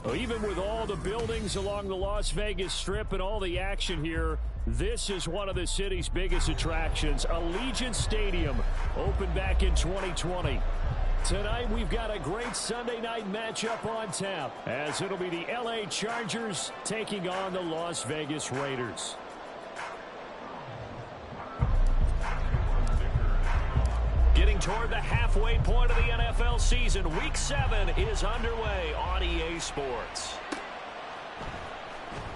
Well, even with all the buildings along the Las Vegas Strip and all the action here, this is one of the city's biggest attractions. Allegiant Stadium opened back in 2020. Tonight we've got a great Sunday night matchup on tap, as it'll be the LA Chargers taking on the Las Vegas Raiders. Getting toward the halfway point of the NFL season, Week 7 is underway on EA Sports.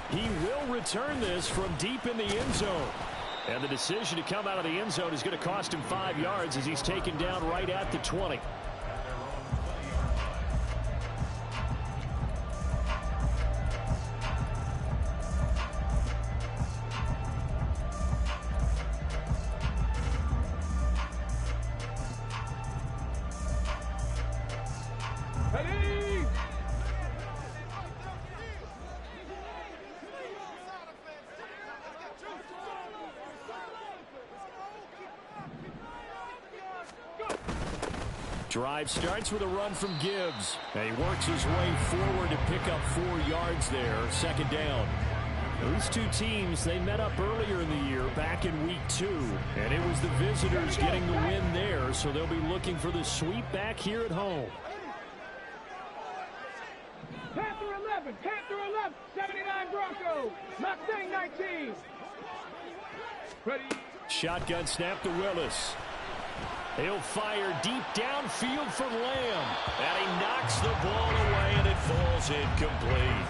He will return this from deep in the end zone. And the decision to come out of the end zone is going to cost him 5 yards as he's taken down right at the 20. Drive starts with a run from Gibbs. And he works his way forward to pick up 4 yards there. Second down. These two teams, they met up earlier in the year back in Week 2. And it was the visitors getting the win there, so they'll be looking for the sweep back here at home. Panther 11, Panther 11, 79 Broncos, Mustang 19. Ready. Shotgun snap to Willis. He'll fire deep downfield for Lamb. And he knocks the ball away, and it falls incomplete.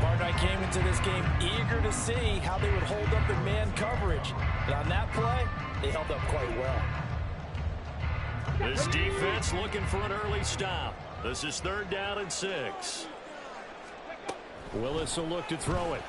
Partner, I came into this game eager to see how they would hold up in man coverage. And on that play, they held up quite well. This defense looking for an early stop. This is 3rd down and 6. Willis will look to throw it.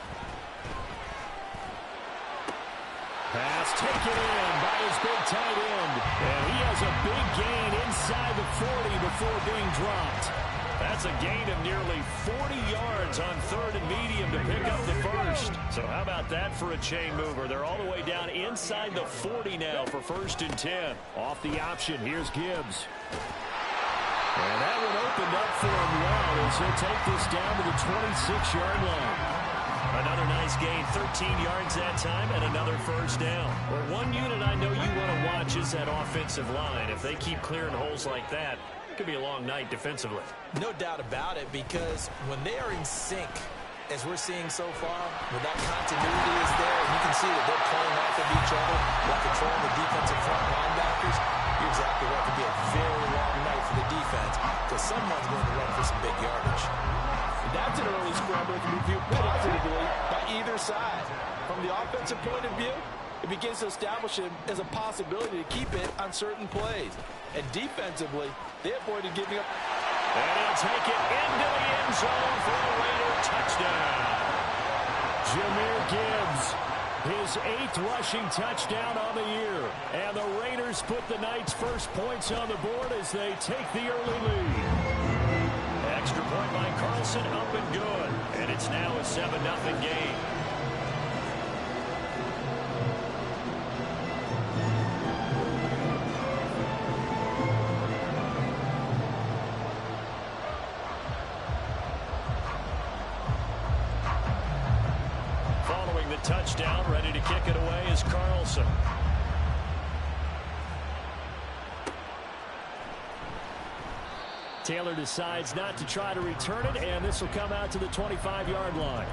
Pass taken in by his big tight end. And he has a big gain inside the 40 before being dropped. That's a gain of nearly 40 yards on 3rd and medium to pick up the first. So how about that for a chain mover? They're all the way down inside the 40 now for 1st and 10. Off the option, here's Gibbs. And that one opened up for him well as he'll take this down to the 26-yard line. Another nice gain, 13 yards that time, and another first down. Well, one unit I know you want to watch is that offensive line. If they keep clearing holes like that, it could be a long night defensively. No doubt about it, because when they are in sync, as we're seeing so far, when that continuity is there, and you can see that they're playing off of each other while controlling the defensive front linebackers, you're exactly right. It could be a very long night for the defense, because someone's going to run for some big yardage. That's an early scramble that can be viewed positively by either side. From the offensive point of view, it begins to establish him as a possibility to keep it on certain plays. And defensively, they avoided giving up. And he'll take it into the end zone for a Raider touchdown. Jahmyr Gibbs, his 8th rushing touchdown on the year. And the Raiders put the night's first points on the board as they take the early lead. Extra point by Carlson, up and good. And it's now a 7-0 game. Following the touchdown, ready to kick it away is Carlson. Taylor decides not to try to return it, and this will come out to the 25-yard line.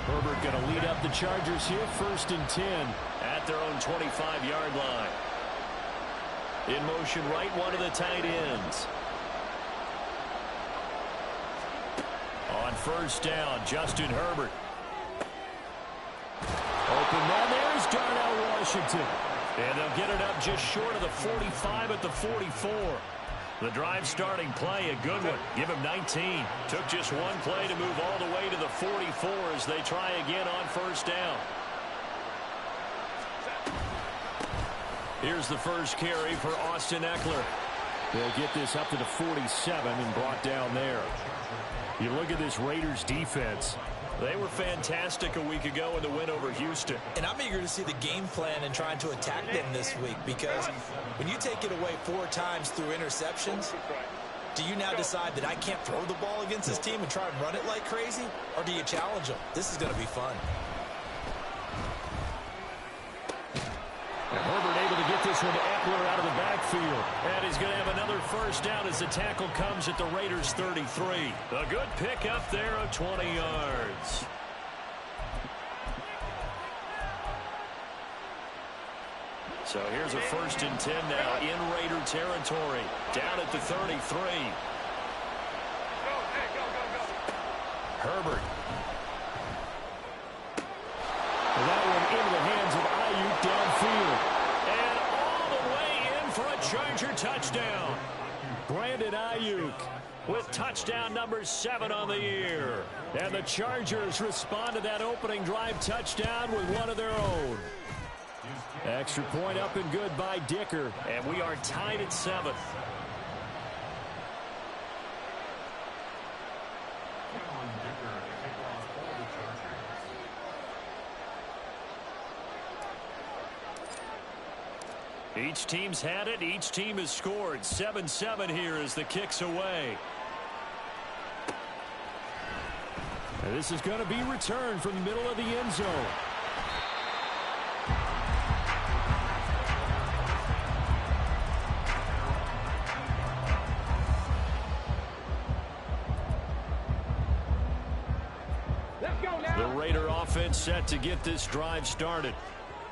Herbert going to lead up the Chargers here, 1st and 10 at their own 25-yard line. In motion, right one of the tight ends. On 1st down, Justin Herbert. Open man, there's Darnell Washington. And they'll get it up just short of the 45 at the 44. The drive starting play, a good one. Give him 19. Took just one play to move all the way to the 44 as they try again on 1st down. Here's the first carry for Austin Ekeler. They'll get this up to the 47 and brought down there. You look at this Raiders defense. They were fantastic a week ago in the win over Houston. And I'm eager to see the game plan and trying to attack them this week, because when you take it away 4 times through interceptions, do you now decide that I can't throw the ball against this team and try and run it like crazy? Or do you challenge them? This is going to be fun. And Herbert able to get this one to Eckler out of the backfield. And he's going to have another first down as the tackle comes at the Raiders' 33. A good pickup there of 20 yards. So here's a 1st and 10 now in Raider territory. Down at the 33. Herbert. And that one into the hands of Ayuk downfield. And all the way in for a Charger touchdown. Brandon Ayuk with touchdown number 7 on the year. And the Chargers respond to that opening drive touchdown with one of their own. Extra point up and good by Dicker. And we are tied at 7. Each team's had it. Each team has scored. 7-7 here as the kick's away. And this is going to be returned from the middle of the end zone. Let's go now. The Raider offense set to get this drive started.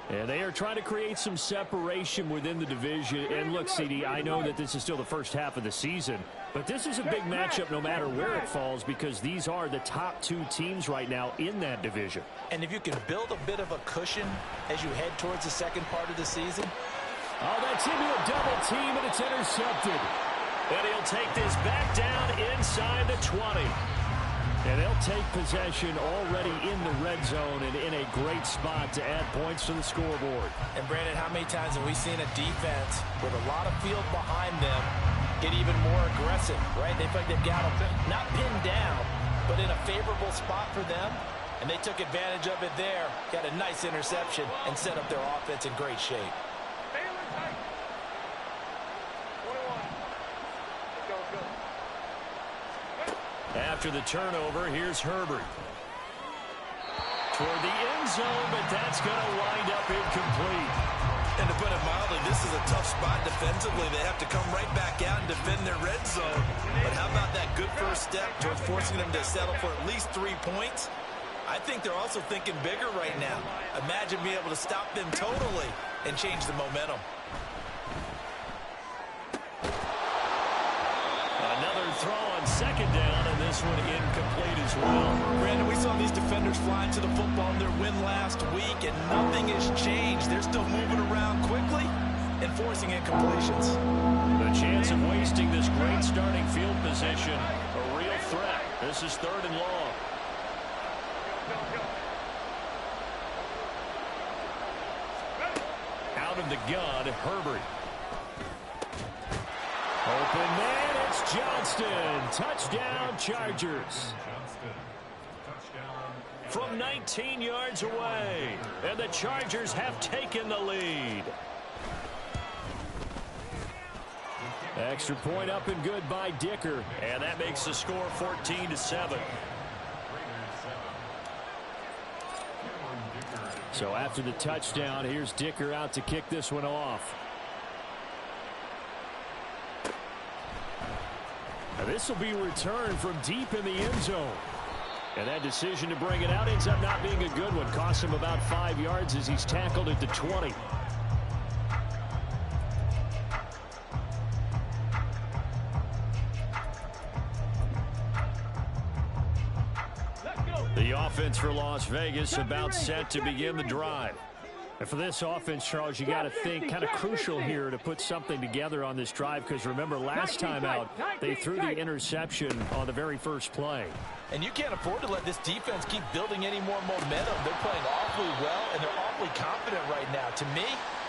And they are trying to create some separation within the division. And look, CD, I know that this is still the first half of the season, but this is a big matchup no matter where it falls, because these are the top 2 teams right now in that division. And if you can build a bit of a cushion as you head towards the second part of the season. Oh, that's into a double team, and it's intercepted. And he'll take this back down inside the 20. And they'll take possession already in the red zone and in a great spot to add points to the scoreboard. And, Brandon, how many times have we seen a defense with a lot of field behind them get even more aggressive, right? They feel like they've got them not pinned down, but in a favorable spot for them. And they took advantage of it there, got a nice interception, and set up their offense in great shape. After the turnover, here's Herbert. Toward the end zone, but that's going to wind up incomplete. And to put it mildly, this is a tough spot defensively. They have to come right back out and defend their red zone. But how about that good first step towards forcing them to settle for at least 3 points? I think they're also thinking bigger right now. Imagine being able to stop them totally and change the momentum. Another throw on 2nd down, and this one incomplete as well. Brandon, we saw these defenders flying to the football in their win last week, and nothing has changed. They're still moving around quickly and forcing incompletions. The chance of wasting this great starting field position, a real threat. This is 3rd and long. Out of the gun, Herbert. Open man, it's Johnston. Touchdown, Chargers. From 19 yards away, and the Chargers have taken the lead. Extra point up and good by Dicker, and that makes the score 14-7. So after the touchdown, here's Dicker out to kick this one off. Now this will be returned from deep in the end zone. And that decision to bring it out ends up not being a good one. Costs him about 5 yards as he's tackled at the 20. The offense for Las Vegas about set to begin the drive. And for this offense, Charles, you got to think kind of crucial here to put something together on this drive, because remember last time out they threw the interception on the very first play. And you can't afford to let this defense keep building any more momentum. They're playing awfully well, and they're awfully confident right now. To me,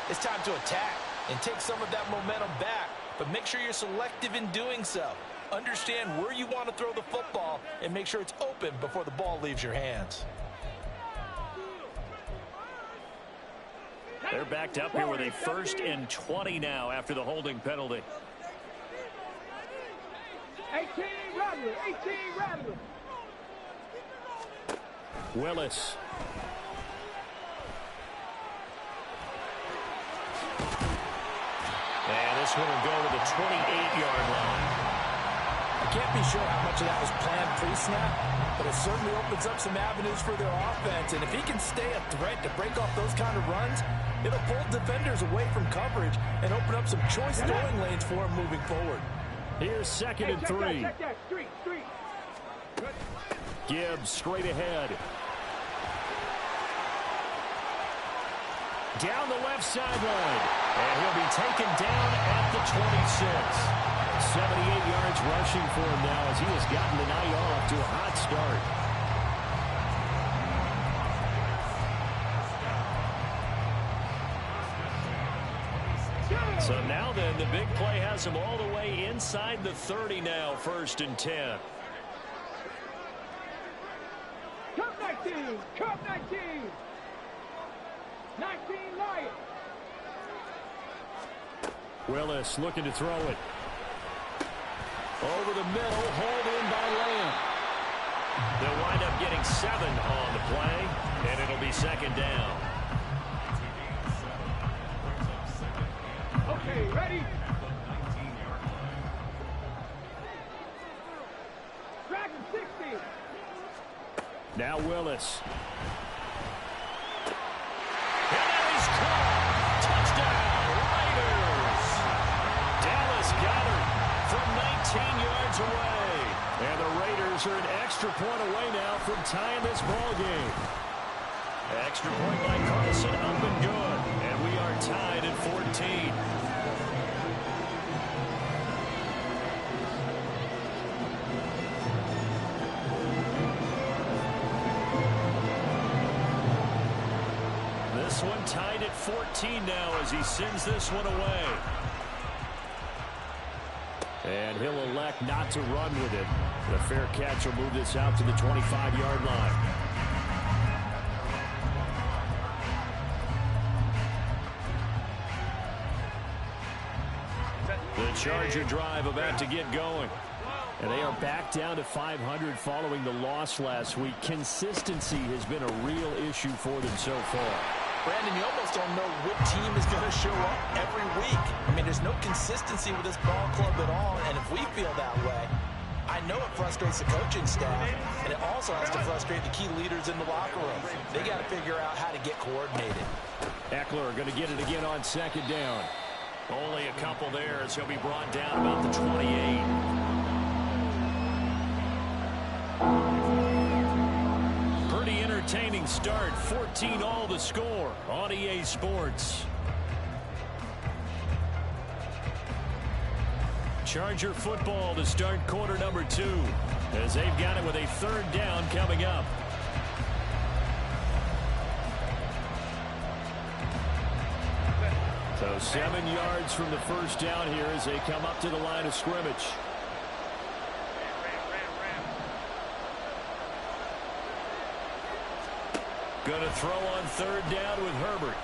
it's time to attack and take some of that momentum back, but make sure you're selective in doing so. Understand where you want to throw the football and make sure it's open before the ball leaves your hands. They're backed up here with a 1st and 20 now after the holding penalty. 18 Rattler, 18 Rattler. Willis. And this one will go to the 28-yard line. I can't be sure how much of that was planned pre-snap, but it certainly opens up some avenues for their offense. And if he can stay a threat to break off those kind of runs, it'll pull defenders away from coverage and open up some choice throwing lanes for him moving forward. Here's 2nd and 3. Check that. Street. Gibbs straight ahead. Down the left sideline. And he'll be taken down at the 26. 78 yards rushing for him now as he has gotten the night off to a hot start. So now then, the big play has him all the way inside the 30 now, 1st and 10. Cup 19. 19 Lions. Willis looking to throw it. Over the middle, hauled in by Lamb. They'll wind up getting 7 on the play, and it'll be 2nd down. Okay, ready? Dragon 60. Now Willis. And that is caught. Touchdown, Raiders. Dallas Goedert from 19 yards away. And the Raiders are an extra point away now from tying this ball game. Extra point by Carlson, up and good. And we are tied at 14. This one tied at 14 now as he sends this one away. And he'll elect not to run with it. The fair catch will move this out to the 25-yard line. The Charger drive about to get going. And they are back down to 500 following the loss last week. Consistency has been a real issue for them so far. Brandon, you almost don't know what team is going to show up every week. I mean, there's no consistency with this ball club at all, and if we feel that way, I know it frustrates the coaching staff, and it also has to frustrate the key leaders in the locker room. They got to figure out how to get coordinated. Eckler going to get it again on 2nd down. Only a couple there as he'll be brought down about the 28. Pretty entertaining start. 14 all the score on EA Sports. Charger football to start quarter number 2 as they've got it with a 3rd down coming up. So 7 yards from the 1st down here as they come up to the line of scrimmage. Going to throw on 3rd down with Herbert.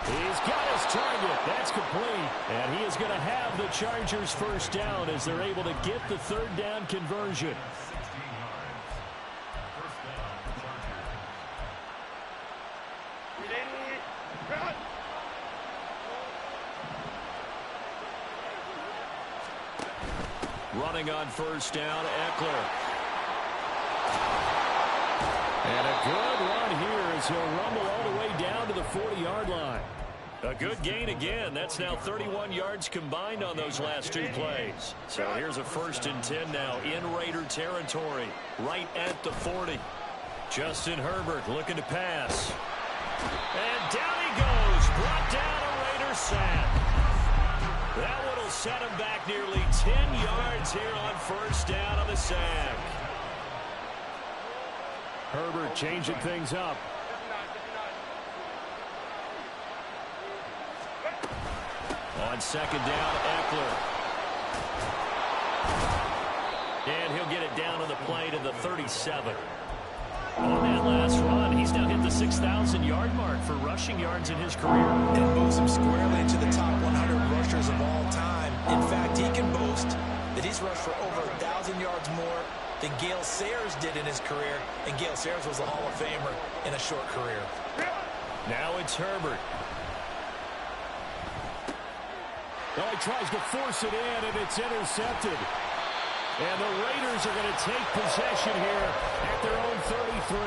He's got his target. That's complete. And he is going to have the Chargers 1st down as they're able to get the 3rd down conversion. Running on 1st down, Eckler. And a good run here as he'll rumble all the way down to the 40-yard line. A good gain again. That's now 31 yards combined on those last 2 plays. So here's a 1st and 10 now in Raider territory, right at the 40. Justin Herbert looking to pass. And down he goes. Brought down a Raider sack. That one will set him back nearly 10 yards here on 1st down on the sack. Herbert changing things up. On 2nd down, Eckler. And he'll get it down to the play to the 37. On that last run, he's now hit the 6,000-yard mark for rushing yards in his career. And moves him squarely into the top 100 rushers of all time. In fact, he can boast that he's rushed for over 1,000 yards more than Gale Sayers did in his career. And Gale Sayers was a Hall of Famer in a short career. Now it's Herbert. Oh, he tries to force it in, and it's intercepted. And the Raiders are going to take possession here at their own 33.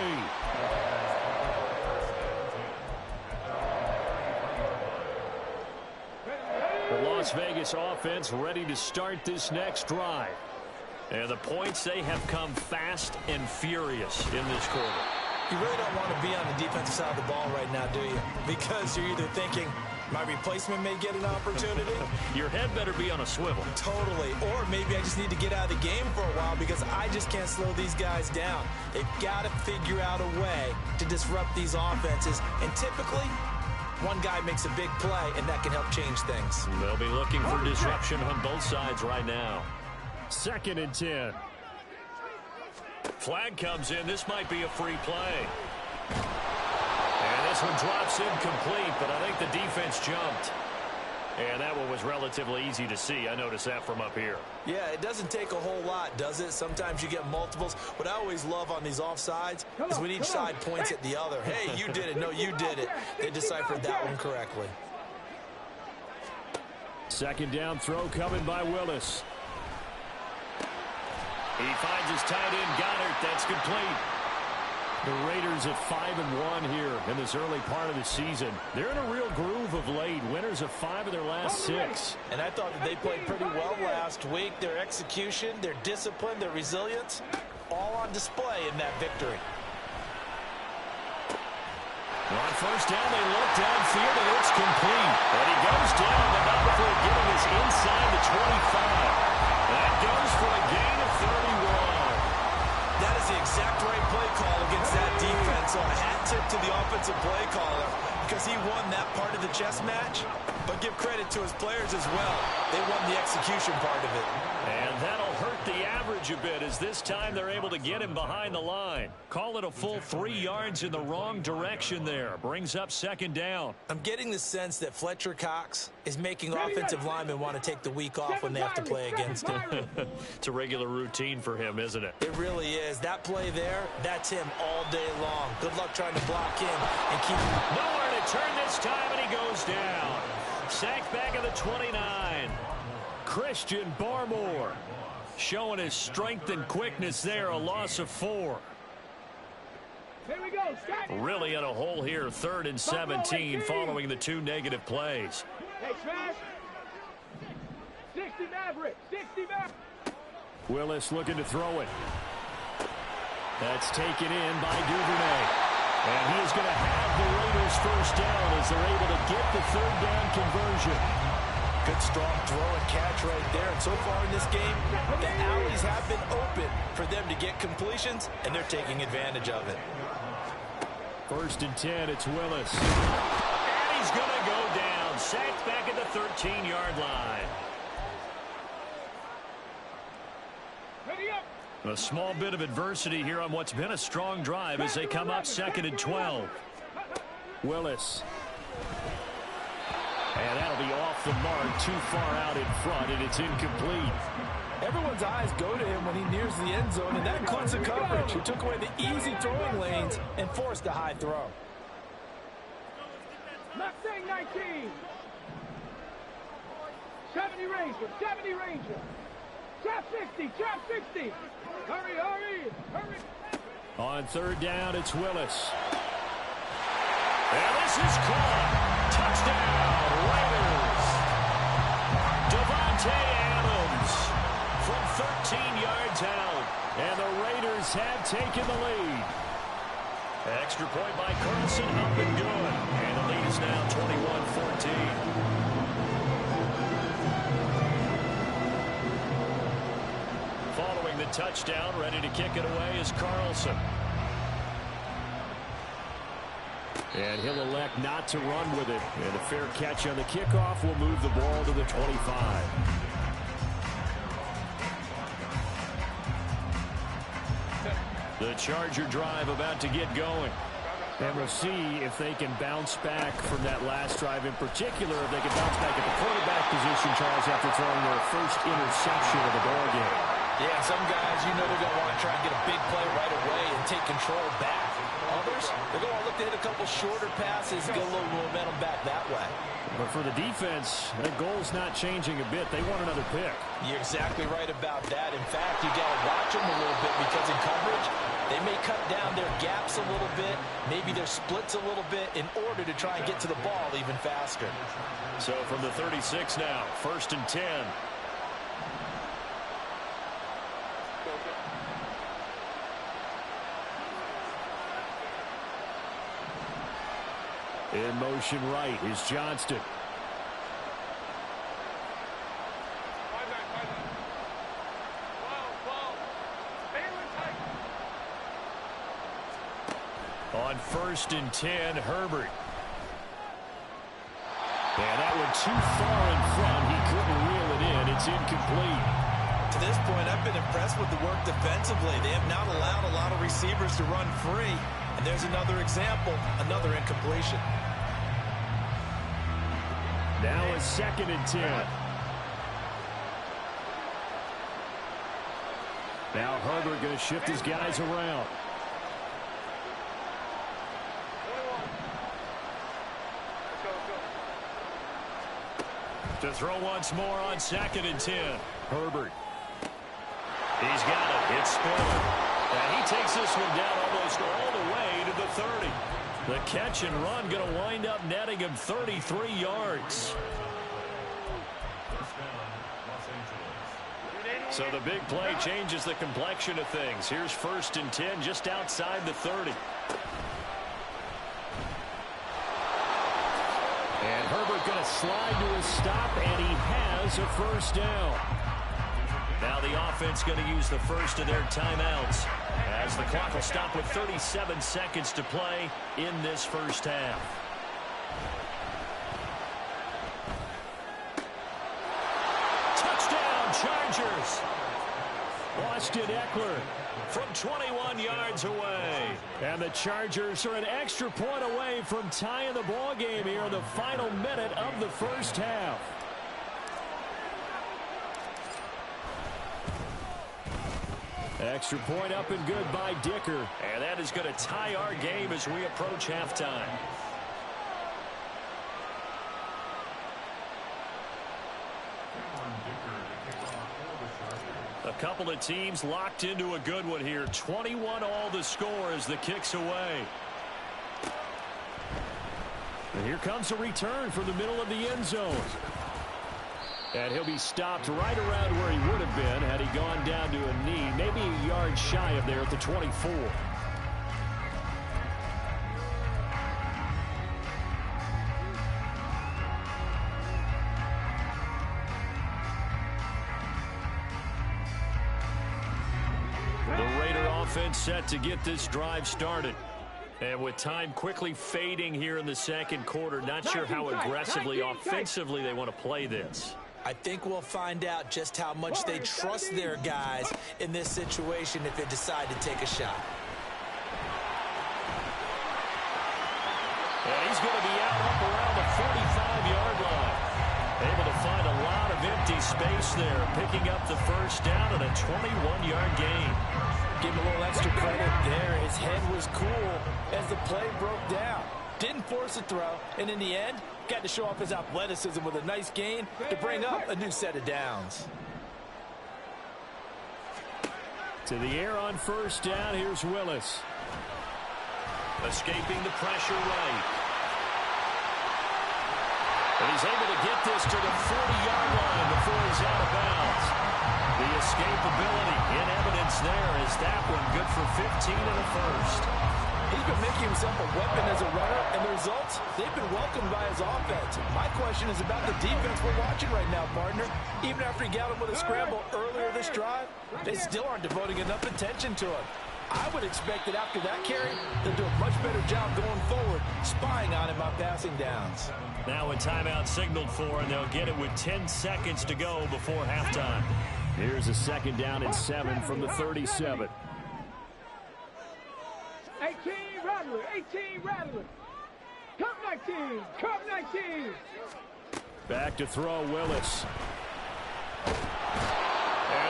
The Las Vegas offense ready to start this next drive. And the points, they have come fast and furious in this quarter. You really don't want to be on the defensive side of the ball right now, do you? Because you're either thinking, my replacement may get an opportunity. Your head better be on a swivel. Totally. Or maybe I just need to get out of the game for a while because I just can't slow these guys down. They've got to figure out a way to disrupt these offenses. And typically, one guy makes a big play, and that can help change things. They'll be looking for disruption on both sides right now. 2nd and 10. Flag comes in. This might be a free play. And this one drops incomplete, but I think the defense jumped. And that one was relatively easy to see. I noticed that from up here. Yeah, it doesn't take a whole lot, does it? Sometimes you get multiples. What I always love on these offsides is when each side points at the other. Hey, you did it. No, you did it. They deciphered that one correctly. 2nd down throw coming by Willis. He finds his tight end, Goddard. That's complete. The Raiders at 5-1 here in this early part of the season. They're in a real groove of late. Winners of 5 of their last 6. And I thought that they played pretty well last week. Their execution, their discipline, their resilience, all on display in that victory. On 1st down, they look downfield, and it's complete. And he goes down, but not before getting us inside the 25. That goes for a gain of 31. That is the exact right play call against that defense. So a hat tip to the offensive play caller because he won that part of the chess match. But give credit to his players as well. They won the execution part of it. And that'll hurt the average a bit as this time they're able to get him behind the line. Call it a full 3 yards in the wrong direction there. Brings up 2nd down. I'm getting the sense that Fletcher Cox is making offensive linemen want to take the week off when they have to play against him. It's a regular routine for him, isn't it? It really is. That play there, that's him all day long. Good luck trying to block him and keep him. Nowhere to turn this time, and he goes down. Sacked back at the 29. Christian Barmore showing his strength and quickness there. A loss of 4. Here we go. Really in a hole here. 3rd and 17 following the 2 negative plays. Hey, Smash. 60 Maverick. 60 Maverick. Willis looking to throw it. That's taken in by Duvernay. And he is going to have the Raiders 1st down as they're able to get the 3rd down conversion. Good strong throw and catch right there. And so far in this game, the alleys have been open for them to get completions, and they're taking advantage of it. 1st and 10, it's Willis. And he's going to go down. Sacked back at the 13-yard line. Ready up. A small bit of adversity here on what's been a strong drive as they come up 2nd and 12. Willis. And that'll be off the mark, too far out in front, and it's incomplete. Everyone's eyes go to him when he nears the end zone, and that includes the coverage. He took away the easy throwing lanes and forced a high throw. Mustang 19. 70 Ranger. 70 Ranger. Trap 60. Trap 60. Hurry, hurry, hurry. On 3rd down, it's Willis. And this is caught. Touchdown, Raiders. Devontae Adams from 13 yards out. And the Raiders have taken the lead. Extra point by Carlson, up and good. And the lead is now 21-14. Following the touchdown, ready to kick it away is Carlson. And he'll elect not to run with it. And a fair catch on the kickoff will move the ball to the 25. The Charger drive about to get going. And we'll see if they can bounce back from that last drive, in particular, if they can bounce back at the quarterback position, Charles, after throwing their first interception of the ball game. Yeah, some guys, you know, they're going to want to try and get a big play right away and take control back. Others, they're going to look to hit a couple shorter passes and get a little momentum back that way. But for the defense, that goal's not changing a bit. They want another pick. You're exactly right about that. In fact, you got to watch them a little bit because in coverage, they may cut down their gaps a little bit, maybe their splits a little bit in order to try and get to the ball even faster. So from the 36 now, 1st and 10. In motion right is Johnston. On 1st and 10, Herbert. And that one too far in front. He couldn't reel it in. It's incomplete. To this point, I've been impressed with the work defensively. They have not allowed a lot of receivers to run free. And there's another example, another incompletion. Now a 2nd and 10. Now Herbert going to shift his guys around. To throw once more on 2nd and 10. Herbert. He's got it. It's Spiller. And he takes this one down almost all the way to the 30. The catch and run going to wind up netting him 33 yards. So the big play changes the complexion of things. Here's 1st and 10 just outside the 30. And Herbert going to slide to a stop, and he has a 1st down. Now the offense going to use the first of their timeouts as the clock will stop with 37 seconds to play in this 1st half. Touchdown, Chargers! Austin Eckler from 21 yards away. And the Chargers are an extra point away from tying the ball game here in the final minute of the 1st half. Extra point up and good by Dicker. And that is going to tie our game as we approach halftime. A couple of teams locked into a good one here. 21 all the score as the kick's away. And here comes a return from the middle of the end zone. And he'll be stopped right around where he would have been had he gone down to a knee, maybe a yard shy of there at the 24. The Raider offense set to get this drive started. And with time quickly fading here in the 2nd quarter, not sure how aggressively, offensively they want to play this. I think we'll find out just how much they trust their guys in this situation if they decide to take a shot. And he's going to be out up around the 45-yard line. Able to find a lot of empty space there, picking up the 1st down and a 21-yard gain. Give him a little extra credit there. His head was cool as the play broke down. Didn't force a throw, and in the end, got to show off his athleticism with a nice gain to bring up a new set of downs. To the air on 1st down, here's Willis. Escaping the pressure right. And he's able to get this to the 40-yard line before he's out of bounds. The escapability in evidence there as that one good for 15 and a 1st. He's been making himself a weapon as a runner, and the results, they've been welcomed by his offense. My question is about the defense we're watching right now, partner. Even after he got him with a scramble earlier this drive, they still aren't devoting enough attention to him. I would expect that after that carry, they'll do a much better job going forward, spying on him on passing downs. Now a timeout signaled for, and they'll get it with 10 seconds to go before halftime. Here's a 2nd down and 7 from the 37. Rattler, 18, Rattler. Cup 19, Cup 19. Back to throw, Willis. And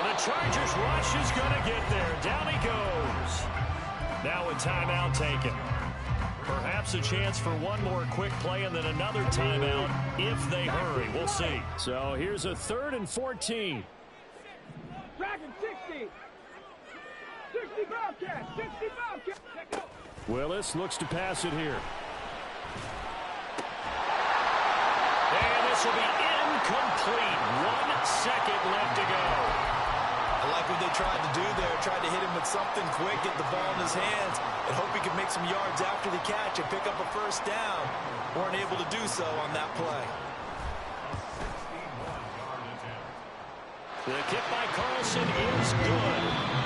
the Chargers rush is going to get there. Down he goes. Now a timeout taken. Perhaps a chance for one more quick play and then another timeout if they hurry. We'll see. So here's a 3rd and 14. Dragon 60. 60 Bobcats, 60 Bobcats. Willis looks to pass it here. And this will be incomplete. 1 second left to go. I like what they tried to do there. Tried to hit him with something quick, get the ball in his hands, and hope he could make some yards after the catch and pick up a first down. Weren't able to do so on that play. The kick by Carlson is good.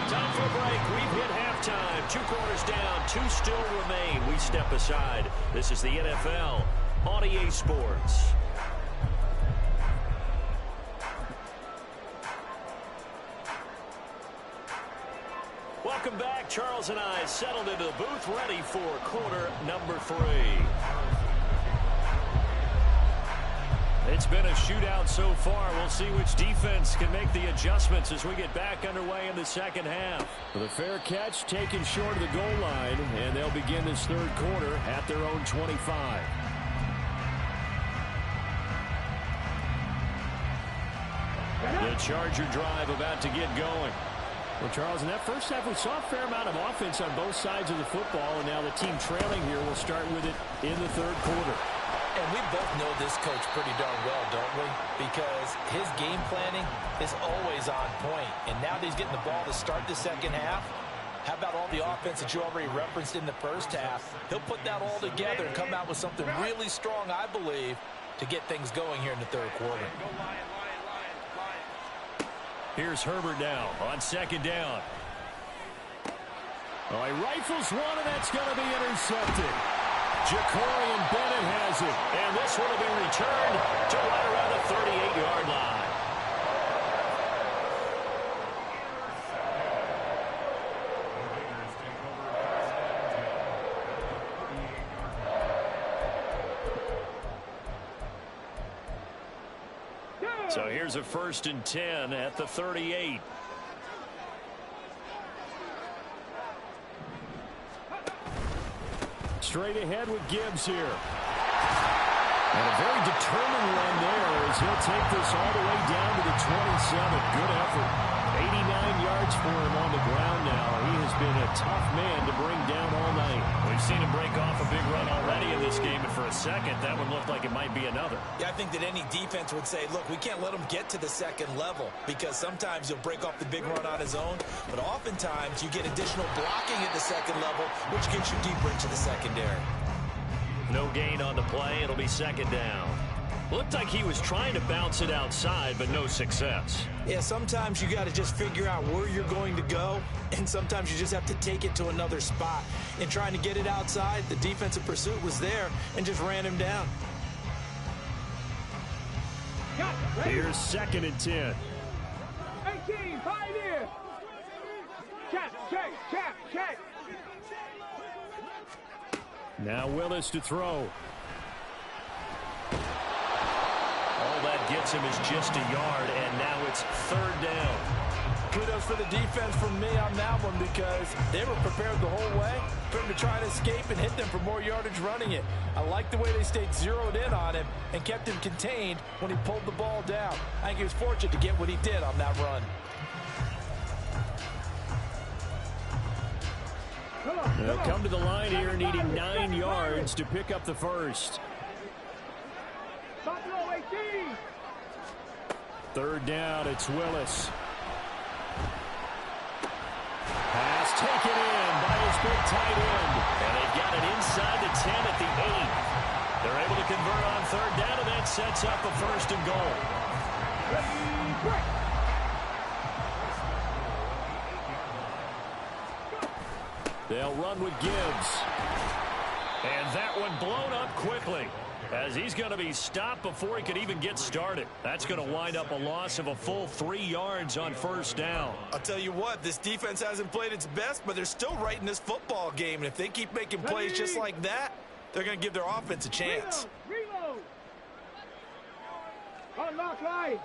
Time for a break. We've hit halftime. 2 quarters down. 2 still remain. We step aside. This is the NFL on EA Sports. Welcome back. Charles and I settled into the booth, ready for quarter number 3. It's been a shootout so far. We'll see which defense can make the adjustments as we get back underway in the second half. The fair catch taken short of the goal line, and they'll begin this 3rd quarter at their own 25. The Charger drive about to get going. Well, Charles, in that first half, we saw a fair amount of offense on both sides of the football, and now the team trailing here will start with it in the 3rd quarter. And we both know this coach pretty darn well, don't we? Because his game planning is always on point. And now that he's getting the ball to start the second half, how about all the offense that you already referenced in the first half? He'll put that all together and come out with something really strong, I believe, to get things going here in the 3rd quarter. Here's Herbert now on 2nd down. Oh, he rifles one, and that's going to be intercepted. Jacorian Bennett has it, and this one will be returned to right around the 38-yard line. So here's a 1st and 10 at the 38. Straight ahead with Gibbs here. And a very determined run there as he'll take this all the way down to the 27. Good effort. 89 yards for him on the ground now. He has been a tough man to bring down all night. We've seen him break off a big run already in this game, and for a second, that one looked like it might be another. Yeah, I think that any defense would say, look, we can't let him get to the 2nd level because sometimes he'll break off the big run on his own, but oftentimes you get additional blocking at the 2nd level, which gets you deeper into the secondary. No gain on the play. It'll be 2nd down. Looked like he was trying to bounce it outside, but no success. Yeah, sometimes you got to just figure out where you're going to go, and sometimes you just have to take it to another spot. In trying to get it outside, the defensive pursuit was there and just ran him down. Here's 2nd and 10. 18, Pioneer. Check. Now Willis to throw. All that gets him is just a yard, and now it's 3rd down. Kudos for the defense from me on that one because they were prepared the whole way for him to try to escape and hit them for more yardage running it. I like the way they stayed zeroed in on him and kept him contained when he pulled the ball down. I think he was fortunate to get what he did on that run. They'll come to the line here needing 9 yards to pick up the first. 3rd down, it's Willis. Pass taken in by his big tight end. And they've got it inside the 10 at the 8. They're able to convert on 3rd down, and that sets up a 1st and goal. They'll run with Gibbs. And that one blown up quickly. as he's going to be stopped before he could even get started. That's going to wind up a loss of a full 3 yards on first down. I'll tell you what, this defense hasn't played its best, but they're still right in this football game. And if they keep making plays just like that, they're going to give their offense a chance. Reload. Unlock line.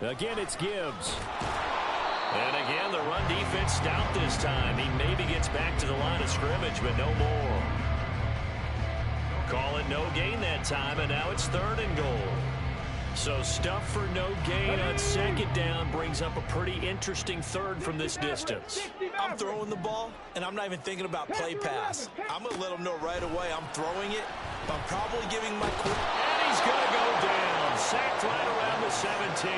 Again, it's Gibbs. And again, the run defense stout this time. He maybe gets back to the line of scrimmage, but no more. Call it no gain that time, and now it's 3rd and goal. So stuff for no gain on 2nd down brings up a pretty interesting 3rd from this distance. I'm throwing the ball, and I'm not even thinking about play pass. I'm going to let them know right away I'm throwing it. I'm probably giving my quick. And he's going to go down. Sacked right around the 17.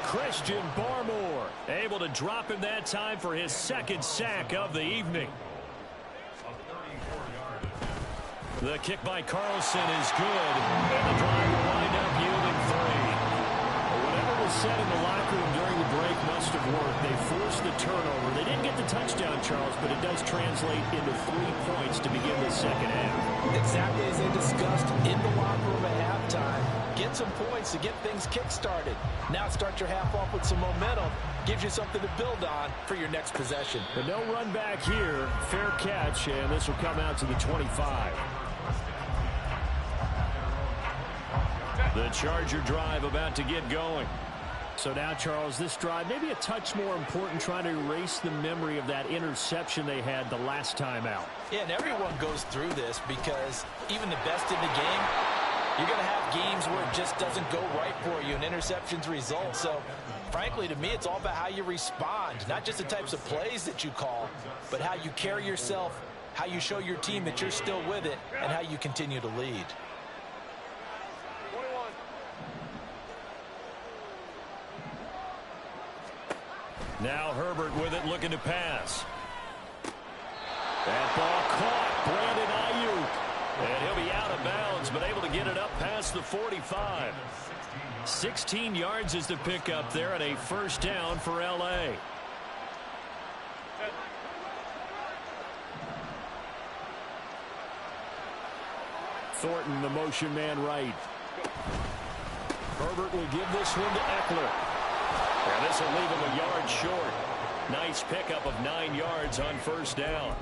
Christian Barmore able to drop him that time for his 2nd sack of the evening. The kick by Carlson is good, and the drive will wind up yielding 3. Whatever was said in the locker room during the break must have worked. They forced the turnover. They didn't get the touchdown, Charles, but it does translate into 3 points to begin the 2nd half. Exactly as they discussed in the locker room at halftime. Get some points to get things kick-started. Now start your half off with some momentum. Gives you something to build on for your next possession. But no run back here. Fair catch, and this will come out to the 25. The Charger drive about to get going. So now, Charles, this drive maybe a touch more important, trying to erase the memory of that interception they had the last time out. Yeah, and everyone goes through this because even the best in the game, you're going to have games where it just doesn't go right for you and interceptions result. So, frankly, to me, it's all about how you respond, not just the types of plays that you call, but how you carry yourself, how you show your team that you're still with it, and how you continue to lead. Now Herbert with it, looking to pass. That ball caught. Brandon Ayuk. And he'll be out of bounds, but able to get it up past the 45. 16 yards is the pickup there, and a 1st down for L.A. Thornton, the motion man right. Herbert will give this one to Eckler. And this will leave him a yard short. Nice pickup of 9 yards on 1st down.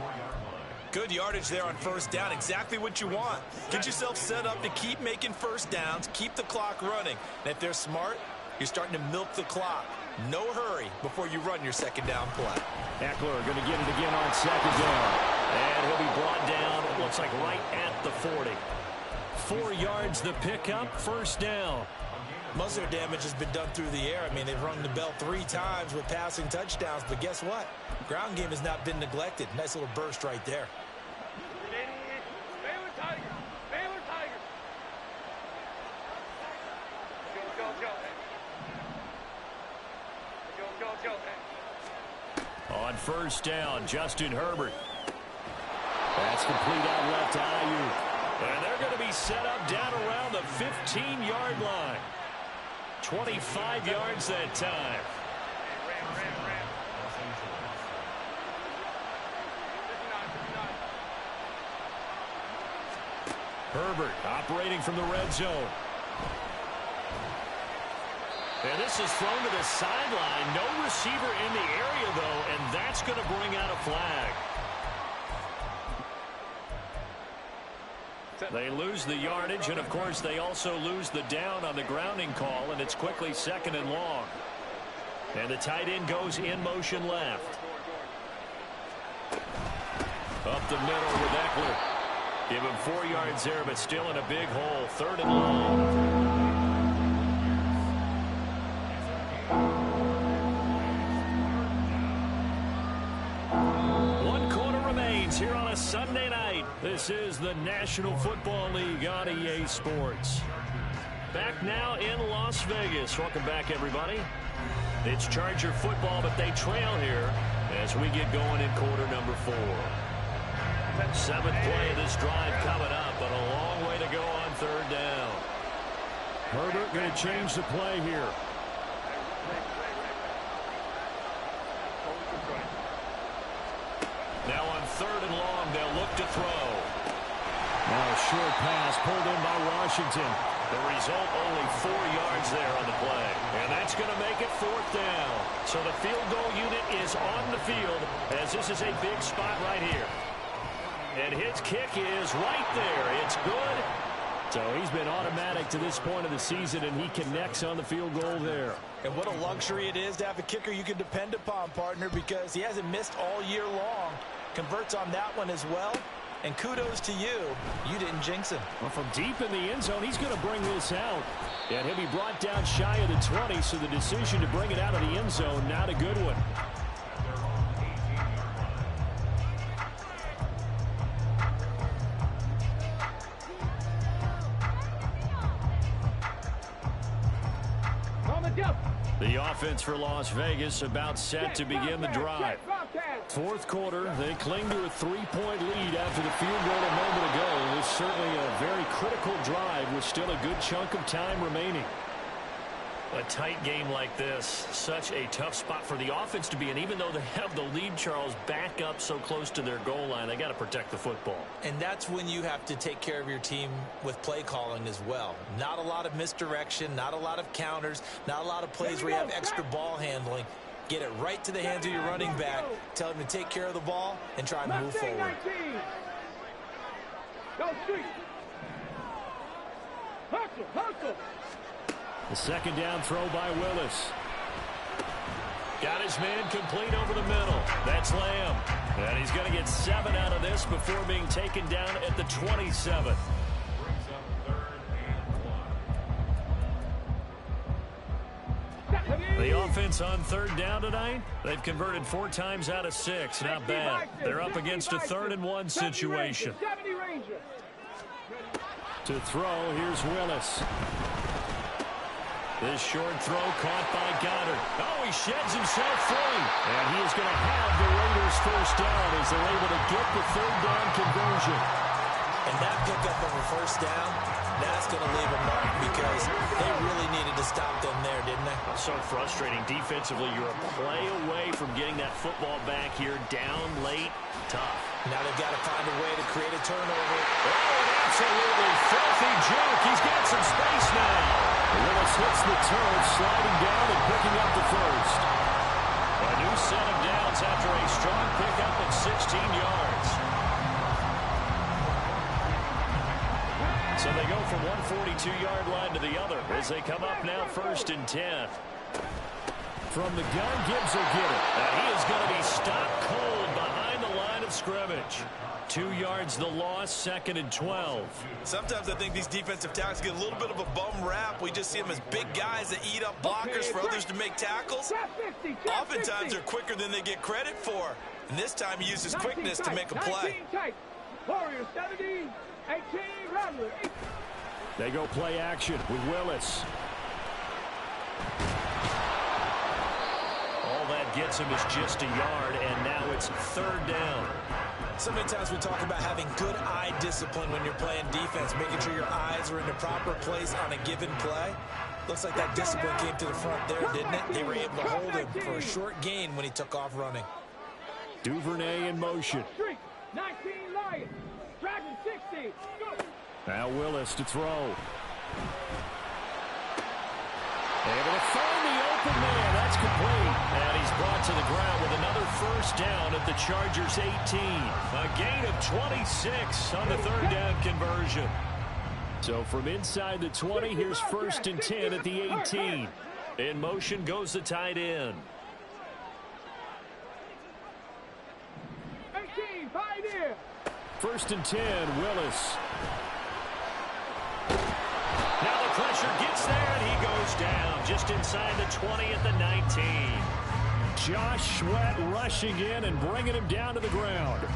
Good yardage there on 1st down. Exactly what you want. Get yourself set up to keep making 1st downs, keep the clock running. And if they're smart, you're starting to milk the clock. No hurry before you run your 2nd down play. Eckler going to get it again on 2nd down. And he'll be brought down, it looks like right at the 40. 4 yards the pickup, 1st down. Most of their damage has been done through the air. I mean, they've rung the bell 3 times with passing touchdowns, but guess what? Ground game has not been neglected. Nice little burst right there. Baylor Tigers. Baylor Tigers. Go. On 1st down, Justin Herbert. That's complete out left to Ayuk. And they're going to be set up down around the 15-yard line. 25 yards that time. Herbert operating from the red zone. And this is thrown to the sideline. No receiver in the area, though, and that's going to bring out a flag. They lose the yardage, and, of course, they also lose the down on the grounding call, and it's quickly 2nd and long. And the tight end goes in motion left. Up the middle with Eckler. Give him 4 yards there, but still in a big hole. 3rd and long. Here on a Sunday night. This is the National Football League on EA Sports. Back now in Las Vegas. Welcome back, everybody. It's Charger football, but they trail here as we get going in quarter number 4. 7th play of this drive coming up, but a long way to go on 3rd down. Herbert going to change the play here. Now on 3rd and long, they'll look to throw. Now a short pass pulled in by Washington. The result, only 4 yards there on the play. And that's going to make it 4th down. So the field goal unit is on the field as this is a big spot right here. And his kick is right there. It's good. So he's been automatic to this point of the season, and he connects on the field goal there. And what a luxury it is to have a kicker you can depend upon, partner, because he hasn't missed all year long. Converts on that one as well. And kudos to you. You didn't jinx him. Well, from deep in the end zone, he's going to bring this out. And he'll be brought down shy of the 20, so the decision to bring it out of the end zone, not a good one. The offense for Las Vegas about set to begin the drive. 4th quarter, they cling to a 3-point lead after the field goal a moment ago. It's certainly a very critical drive with still a good chunk of time remaining. A tight game like this, such a tough spot for the offense to be in. Even though they have the lead, Charles, back up so close to their goal line, they got to protect the football. And that's when you have to take care of your team with play calling as well. Not a lot of misdirection, not a lot of counters, not a lot of plays where you have extra ball handling. Get it right to the hands of your running back, tell him to take care of the ball, and try and move forward. Go street. Hustle, hustle. The 2nd down throw by Willis. Got his man complete over the middle. That's Lamb. And he's going to get 7 out of this before being taken down at the 27. The offense on 3rd down tonight, they've converted 4 times out of 6. Not bad. They're up against a 3rd and 1 situation. To throw, here's Willis. This short throw caught by Goddard. Oh, he sheds himself free. And he is going to have the Raiders 1st down as they're able to get the 3rd down conversion. And that pickup of a 1st down, that's going to leave a mark because they really needed to stop them there, didn't they? So frustrating. Defensively, you're a play away from getting that football back here. Down late, tough. Now they've got to find a way to create a turnover. Oh, an absolutely filthy junk. He's got some space now. Willis hits the turn, sliding down and picking up the 1st. A new set of downs after a strong pickup of 16 yards. So they go from one 42-yard line to the other as they come up now 1st and 10. From the gun, Gibbs will get it. And he is going to be stopped cold behind the line of scrimmage. 2 yards the loss, 2nd and 12. Sometimes I think these defensive tackles get a little bit of a bum rap. We just see them as big guys that eat up blockers for others to make tackles. Oftentimes they're quicker than they get credit for. And this time he uses quickness to make a play. Warriors 70, 18, Rattler. They go play action with Willis. All that gets him is just a yard, and now it's 3rd down. So many times we talk about having good eye discipline when you're playing defense, making sure your eyes are in the proper place on a given play. Looks like that discipline came to the front there, didn't it? They were able to hold him for a short gain when he took off running. Duvernay in motion. 19 Lions. Dragon 60. Go. Now Willis to throw. Able to find the open man. That's complete. And he's brought to the ground with another 1st down at the Chargers 18. A gain of 26 on the 3rd down conversion. So from inside the 20, here's 1st and 10 at the 18. In motion goes the tight end. 18, Pioneer. 1st and 10, Willis. Now the pressure gets there, and he goes down just inside the 20 at the 19. Josh Sweat rushing in and bringing him down to the ground.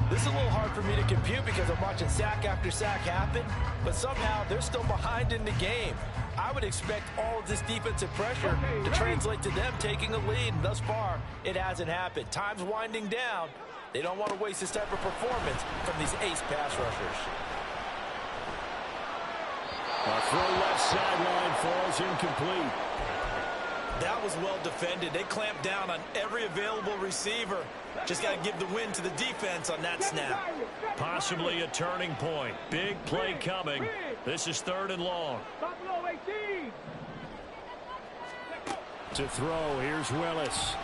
This is a little hard for me to compute because I'm watching sack after sack happen, but somehow they're still behind in the game. I would expect all of this defensive pressure to translate to them taking a lead, and thus far, it hasn't happened. Time's winding down. They don't want to waste this type of performance from these ace pass rushers. A throw left sideline falls incomplete. That was well defended. They clamped down on every available receiver. Just got to give the win to the defense on that snap. Possibly a turning point. Big play coming. This is 3rd and long. Buffalo 18. To throw, here's Willis.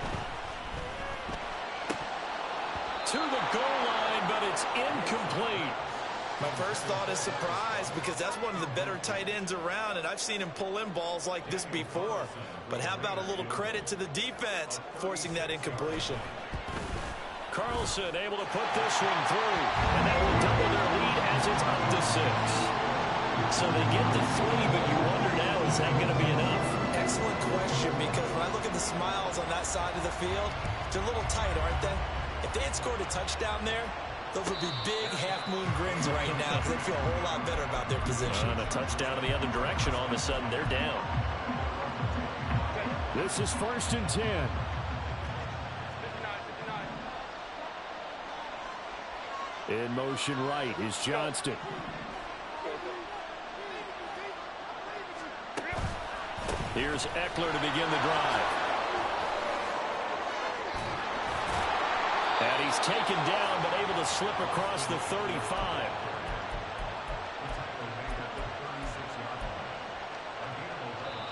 To the goal line, but it's incomplete. My first thought is surprise because that's one of the better tight ends around, and I've seen him pull in balls like this before. But how about a little credit to the defense forcing that incompletion? Carlson able to put this one through, and that will double their lead as it's up to 6. So they get to 3, but you wonder now, is that going to be enough? Excellent question, because when I look at the smiles on that side of the field, they're a little tight, aren't they? If they had scored a touchdown there, those would be big half-moon grins right now because they feel a whole lot better about their position. And a touchdown in the other direction, all of a sudden they're down. This is 1st and 10. In motion right is Johnston. Here's Eckler to begin the drive. And he's taken down, but able to slip across the 35.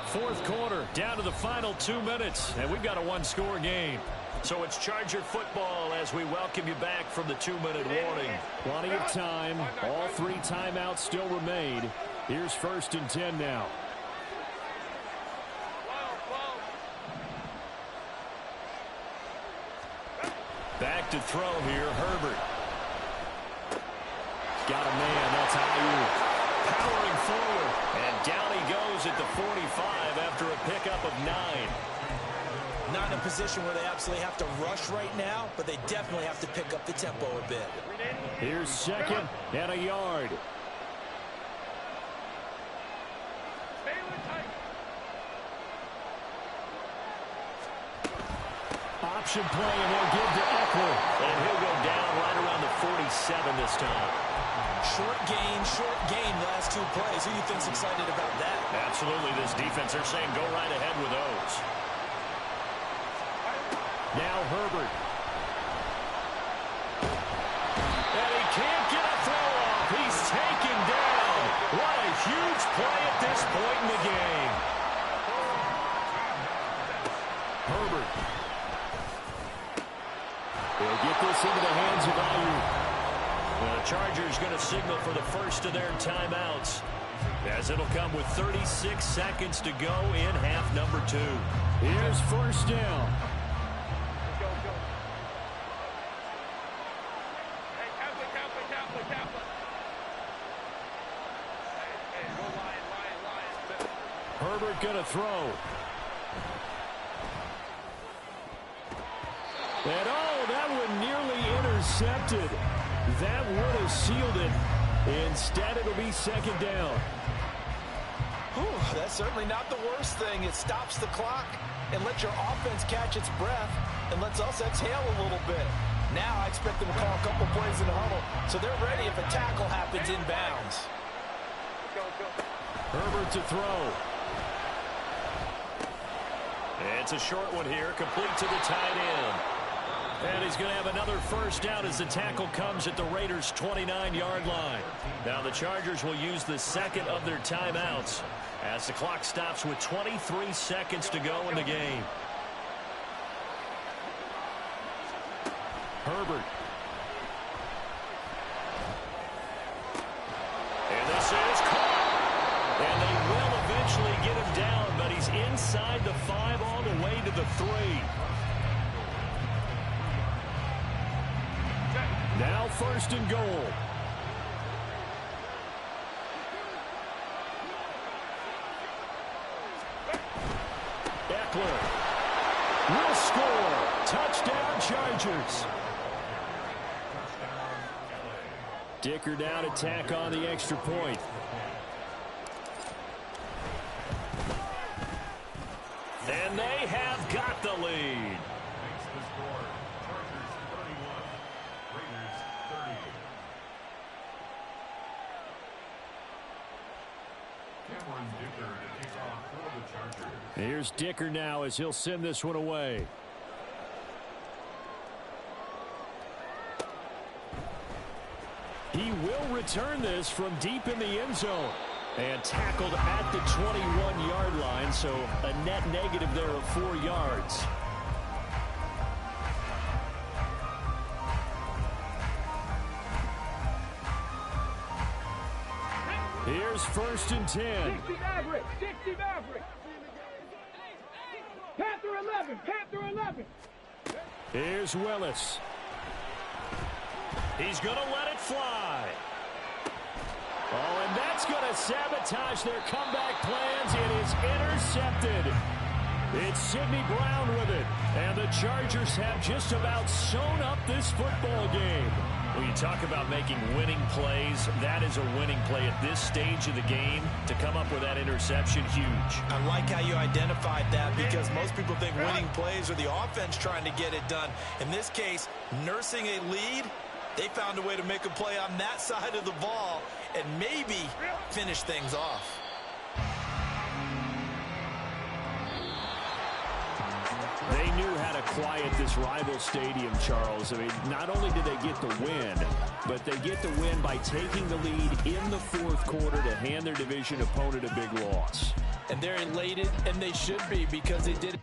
Fourth quarter, down to the final 2 minutes, and we've got a one-score game. So it's Charger football as we welcome you back from the 2-minute warning. Plenty of time. All 3 timeouts still remain. Here's 1st and 10 now. Back to throw here, Herbert. Got a man, that's Ayuk. Powering forward, and down he goes at the 45 after a pickup of 9. Not in a position where they absolutely have to rush right now, but they definitely have to pick up the tempo a bit. Here's 2nd and a yard. Option play, and they'll give to Eckler. And he'll go down right around the 47 this time. Short gain last 2 plays. Who do you think's excited about that? Absolutely, this defense, they're saying go right ahead with those. Now Herbert. And he can't get a throw off. He's taken down. What a huge play at this point in the game. Herbert. They'll get this into the hands of Ayuk. The Chargers going to signal for the first of their timeouts, as it'll come with 36 seconds to go in half number 2. Here's 1st down. Herbert going to throw. And oh, that one nearly intercepted. That would have sealed it. Instead, it'll be 2nd down. Whew, that's certainly not the worst thing. It stops the clock and lets your offense catch its breath and lets us exhale a little bit. Now I expect them to call a couple plays in the huddle, so they're ready if a tackle happens inbounds. Herbert to throw. It's a short one here, complete to the tight end. And he's going to have another 1st down as the tackle comes at the Raiders' 29-yard line. Now the Chargers will use the 2nd of their timeouts as the clock stops with 23 seconds to go in the game. Herbert. And this is caught. And they will eventually get him down, but he's inside the 5 all the way to the 3. Now 1st and goal. Eckler will score. Touchdown Chargers. Dicker down to tack on the extra point. And they have got the lead. Cameron Dicker to kick off for the Chargers. Here's Dicker now as he'll send this one away. He will return this from deep in the end zone. And tackled at the 21-yard line, so a net negative there of 4 yards. Here's 1st and 10. 60 Maverick, 60 Maverick. Panther 11, Panther 11. Here's Willis. He's going to let it fly. Oh, and that's going to sabotage their comeback plans. It is intercepted. It's Sidney Brown with it. And the Chargers have just about sewn up this football game. When you talk about making winning plays, that is a winning play at this stage of the game. To come up with that interception, huge. I like how you identified that because most people think winning plays are the offense trying to get it done. In this case, nursing a lead, they found a way to make a play on that side of the ball and maybe finish things off. They knew how to quiet this rival stadium, Charles. I mean, not only did they get the win, but they get the win by taking the lead in the 4th quarter to hand their division opponent a big loss. And they're elated, and they should be because they did it.